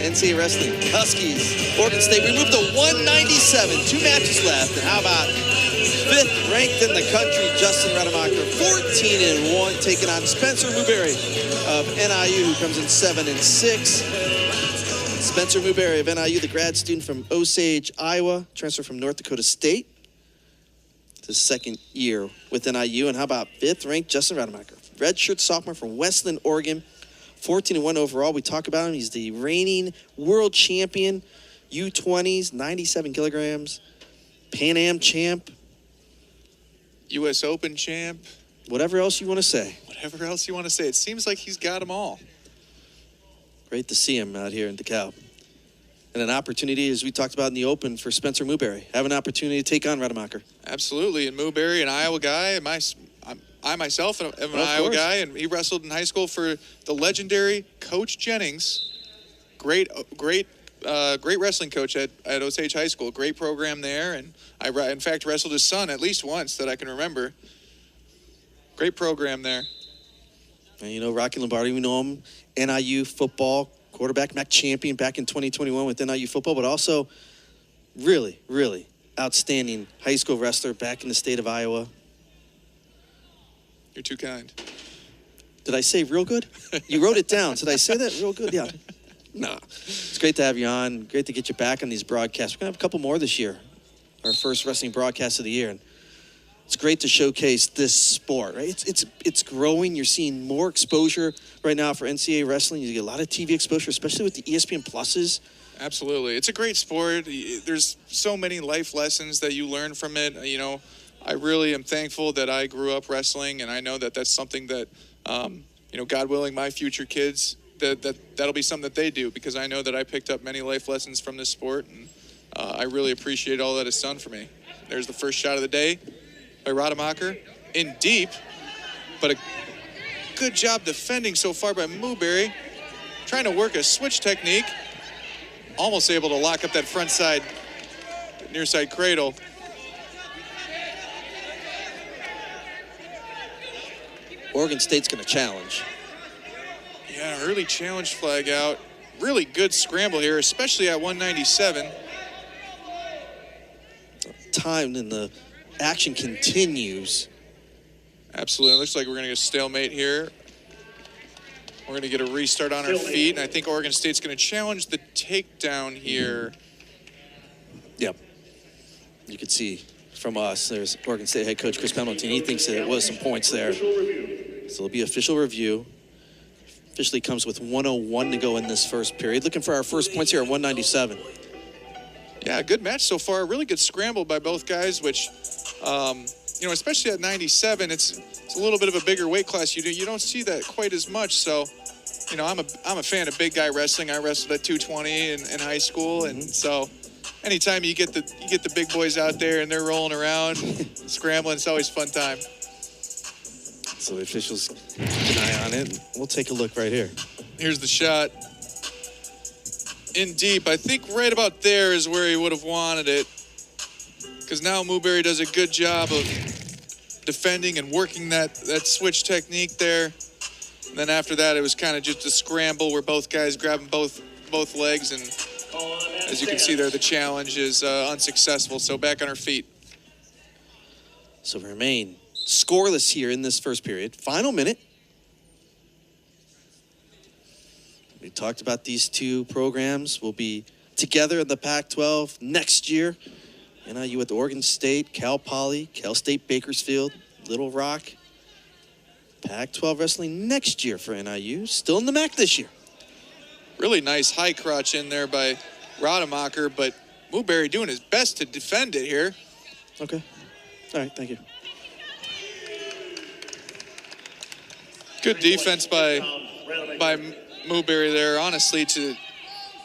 NCAA Wrestling, Huskies, Oregon State. We moved to 197, 2 matches left. And how about 5th ranked in the country, Justin Rademacher, 14-1, taking on Spencer Mooberry of NIU, who comes in 7-6. Spencer Mooberry of NIU, the grad student from Osage, Iowa, transfer from North Dakota State. It's his 2nd year with NIU. And how about 5th ranked Justin Rademacher, redshirt sophomore from Westland, Oregon. 14-1 overall. We talk about him. He's the reigning world champion, U20s, 97 kilograms, Pan Am champ, U.S. Open champ. Whatever else you want to say. Whatever else you want to say. It seems like he's got them all. Great to see him out here in DeKalb. And an opportunity, as we talked about in the Open, for Spencer Mooberry. Have an opportunity to take on Rademacher. Absolutely. And Mooberry, an Iowa guy, I myself am an Iowa guy, and he wrestled in high school for the legendary Coach Jennings. Great wrestling coach at Osage High School. Great program there, and I, in fact, wrestled his son at least once that I can remember. Great program there. And you know, Rocky Lombardi, we know him, NIU football, quarterback, MAC champion back in 2021 with NIU football, but also really, really outstanding high school wrestler back in the state of Iowa. You're too kind. Did I say real good? You wrote it down. Did I say that real good? Yeah. No. It's great to have you on. Great to get you back on these broadcasts. We're going to have a couple more this year. Our first wrestling broadcast of the year. And it's great to showcase this sport, right? It's growing. You're seeing more exposure right now for NCAA wrestling. You get a lot of TV exposure, especially with the ESPN Pluses. Absolutely. It's a great sport. There's so many life lessons that you learn from it. You know, I really am thankful that I grew up wrestling, and I know that that's something that, you know, God willing, my future kids, that'll be something that they do, because I know that I picked up many life lessons from this sport, and I really appreciate all that it's done for me. There's the first shot of the day by Rademacher, in deep, but a good job defending so far by Mooberry, trying to work a switch technique, almost able to lock up that front side, near side cradle. Oregon State's going to challenge. Yeah, early challenge flag out. Really good scramble here, especially at 197. Time and the action continues. Absolutely. It looks like we're going to get a stalemate here. We're going to get a restart on our feet, and I think Oregon State's going to challenge the takedown here. Yep. You can see from us, there's Oregon State head coach Chris Pendleton. He thinks that it was some points there. So it'll be official review. Officially comes with 1:01 to go in this first period. Looking for our first points here at 197. Yeah, good match so far. Really good scramble by both guys, which, you know, especially at 97, it's a little bit of a bigger weight class. You don't see that quite as much. So, you know, I'm a fan of big guy wrestling. I wrestled at 220 in high school, and so anytime you get the big boys out there and they're rolling around, scrambling, it's always a fun time. So the officials keep an eye on it. We'll take a look right here. Here's the shot. In deep. I think right about there is where he would have wanted it, because now Mooberry does a good job of defending and working that switch technique there. And then after that, it was kind of just a scramble where both guys grabbing both legs, and as you can see there, the challenge is unsuccessful. So back on our feet. So we remain scoreless here in this first period. Final minute. We talked about these two programs will be together in the Pac-12 next year. NIU at Oregon State, Cal Poly, Cal State Bakersfield, Little Rock. Pac-12 wrestling next year for NIU. Still in the MAC this year. Really nice high crotch in there by Rademacher, but Mooberry doing his best to defend it here. Okay. All right, thank you. Good defense by Mooberry there. Honestly, to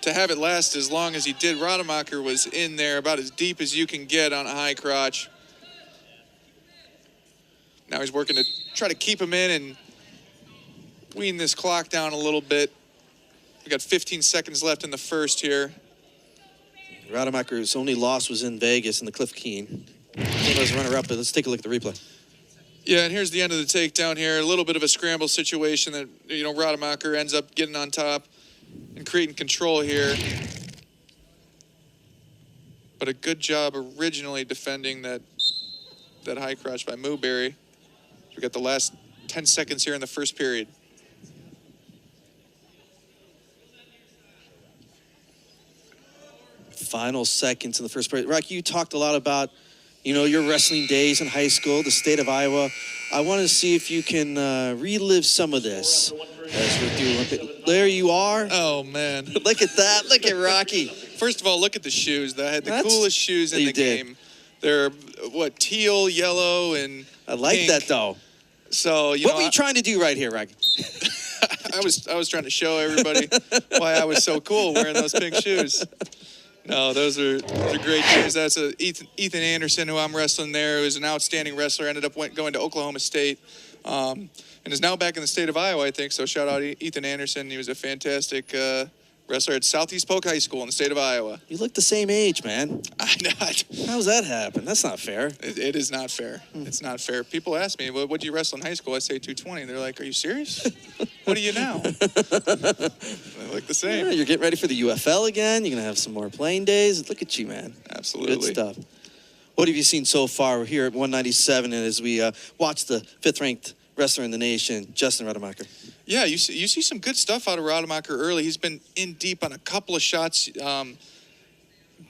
have it last as long as he did, Rademacher was in there about as deep as you can get on a high crotch. Now he's working to try to keep him in and wean this clock down a little bit. We got 15 seconds left in the first here. Rademacher's only loss was in Vegas in the Cliff Keen. He was runner-up, but let's take a look at the replay. Yeah, and here's the end of the takedown here. A little bit of a scramble situation that, you know, Rademacher ends up getting on top. and creating control here. But a good job originally defending that high crotch by Mooberry. We got the last 10 seconds here in the first period. Final seconds in the first period. Rocky, you talked a lot about, your wrestling days in high school, the state of Iowa. I want to see if you can relive some of this as we're doing Olympic. There you are. Oh, man. Look at that. Look at Rocky. First of all, look at the shoes. I had the coolest shoes in the game. They're, teal, yellow, and I like pink. that, though. So, what were you trying to do right here, Rocky? I was trying to show everybody why I was so cool wearing those pink shoes. No, those are great shoes. That's Ethan Anderson, who I'm wrestling there, who is an outstanding wrestler. Ended up going to Oklahoma State, and is now back in the state of Iowa, I think. So shout out Ethan Anderson. He was a fantastic wrestler at Southeast Polk High School in the state of Iowa. You look the same age, man. I know. How's that happen? That's not fair. It is not fair. It's not fair. People ask me, well, what do you wrestle in high school? I say 220. They're like, are you serious? What are you now? They look the same. Yeah, you're getting ready for the UFL again. You're going to have some more playing days. Look at you, man. Absolutely. Good stuff. What have you seen so far? We're here at 197, and as we watch the fifth-ranked wrestler in the nation, Justin Rademacher. Yeah, you see some good stuff out of Rademacher early. He's been in deep on a couple of shots.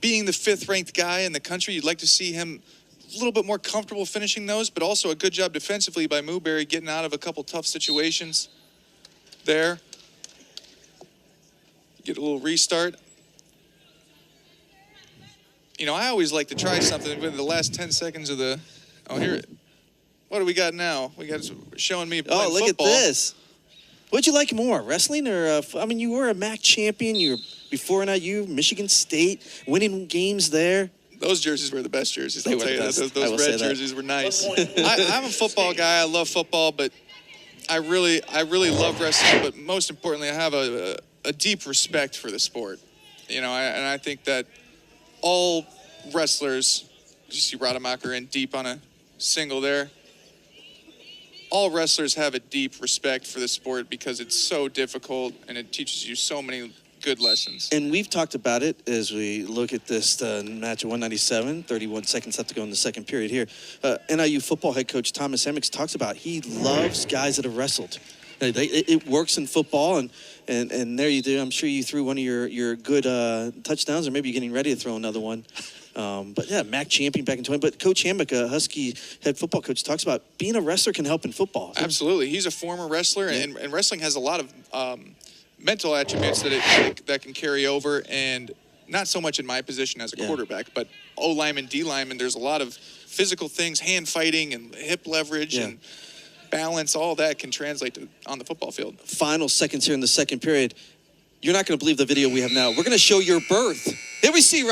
Being the fifth-ranked guy in the country, you'd like to see him a little bit more comfortable finishing those, but also a good job defensively by Mooberry, getting out of a couple tough situations there. Get a little restart. I always like to try something within the last 10 seconds of the... Oh, here. What do we got now? We got showing me playing football. At this. What'd you like more, wrestling or... you were a MAC champion. You were before NIU, Michigan State, winning games there. Those jerseys were the best jerseys. I'll tell you that. Those red jerseys were nice. I'm a football guy. I love football, but I really love wrestling. But most importantly, I have a deep respect for the sport. And I think that all wrestlers, you see Rademacher in deep on a single there. All wrestlers have a deep respect for the sport because it's so difficult and it teaches you so many good lessons. And we've talked about it as we look at this match at 197, 31 seconds left to go in the second period here. NIU football head coach Thomas Emmix talks about he loves guys that have wrestled. It works in football, and there you do. I'm sure you threw one of your good touchdowns, or maybe you're getting ready to throw another one. But yeah, MAC champion back in 20. But Coach Hammock, Husky head football coach, talks about being a wrestler can help in football. Absolutely. He's a former wrestler, and wrestling has a lot of mental attributes that can carry over, and not so much in my position as a quarterback, but O lineman, D lineman, there's a lot of physical things, hand fighting and hip leverage and balance, all that can translate on the football field. Final seconds here in the second period. You're not going to believe the video we have now. We're going to show your birth. Here we see,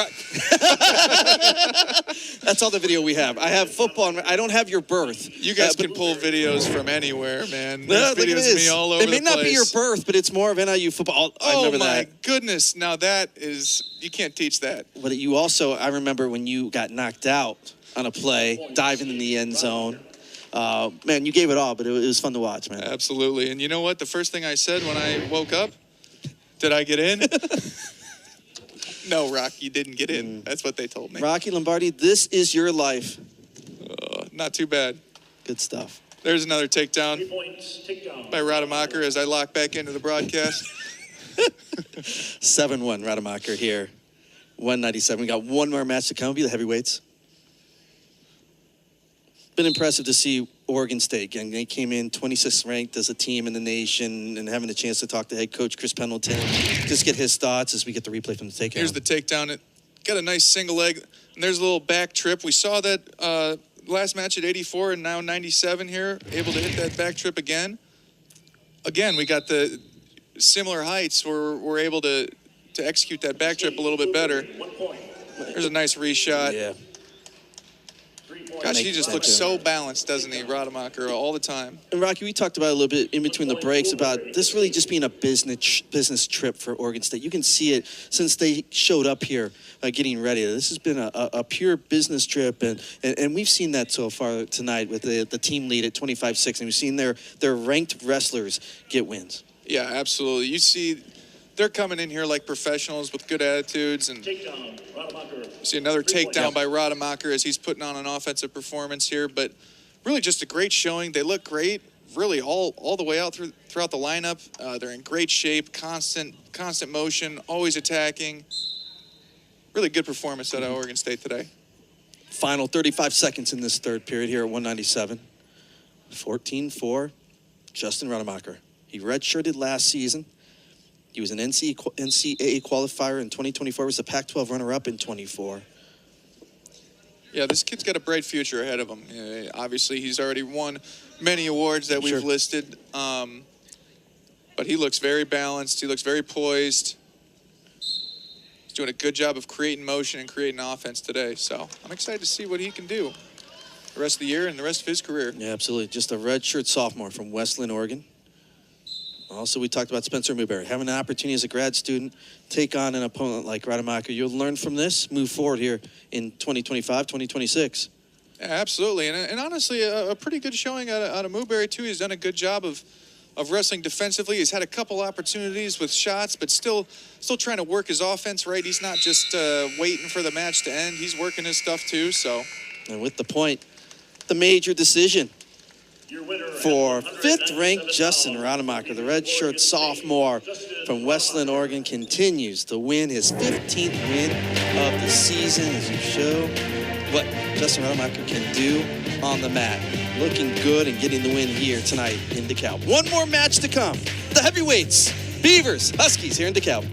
that's all the video we have. I have football, and I don't have your birth. You guys can pull videos from anywhere, man. There's videos of me all over the place. It may not be your birth, but it's more of NIU football. I remember that. Oh, my goodness. Now that is, you can't teach that. But you also, I remember when you got knocked out on a play, diving in the end zone. Man, you gave it all, but it was fun to watch, man. Absolutely. And you know what? The first thing I said when I woke up, did I get in? No, Rock, you didn't get in. That's what they told me. Rocky Lombardi, this is your life. Not too bad. Good stuff. There's another takedown by Rademacher as I lock back into the broadcast. 7-1 Rademacher here. 197. We got one more match to come. Be the heavyweights. Been impressive to see Oregon State. Again, they came in 26th ranked as a team in the nation, and having a chance to talk to head coach Chris Pendleton, just get his thoughts as we get the replay from the takedown. Here's the takedown. It got a nice single leg, and there's a little back trip. We saw that last match at 84 and now 97 here, able to hit that back trip again. Again, we got the similar heights where we're able to execute that back trip a little bit better. There's a nice reshot. Yeah. Gosh, he just looks so balanced, doesn't he, Rademacher, all the time. And Rocky, we talked about a little bit in between the breaks about this really just being a business trip for Oregon State. You can see it since they showed up here getting ready. This has been a pure business trip, and we've seen that so far tonight with the team lead at 25-6, and we've seen their ranked wrestlers get wins. Yeah, absolutely. You see they're coming in here like professionals with good attitudes. And see another takedown by Rademacher as he's putting on an offensive performance here. But really just a great showing. They look great, really all the way out throughout the lineup. They're in great shape, constant motion, always attacking. Really good performance out of Oregon State today. Final 35 seconds in this third period here at 197. 14-4, Justin Rademacher. He redshirted last season. He was an NCAA qualifier in 2024. Was the Pac-12 runner-up in 24. Yeah, this kid's got a bright future ahead of him. Obviously, he's already won many awards that we've listed. But he looks very balanced. He looks very poised. He's doing a good job of creating motion and creating offense today. So I'm excited to see what he can do the rest of the year and the rest of his career. Yeah, absolutely. Just a redshirt sophomore from Westland, Oregon. Also, we talked about Spencer Mooberry. Having an opportunity as a grad student, take on an opponent like Rademacher. You'll learn from this, move forward here in 2025, 2026. Yeah, absolutely. And honestly, a pretty good showing out of Mooberry, too. He's done a good job of wrestling defensively. He's had a couple opportunities with shots, but still trying to work his offense right. He's not just waiting for the match to end. He's working his stuff, too. So, and with the point, the major decision for fifth-ranked Justin Rademacher, the redshirt sophomore from Westland, Oregon, continues to win his 15th win of the season as you show what Justin Rademacher can do on the mat. Looking good and getting the win here tonight in DeKalb. One more match to come. The heavyweights, Beavers, Huskies here in DeKalb.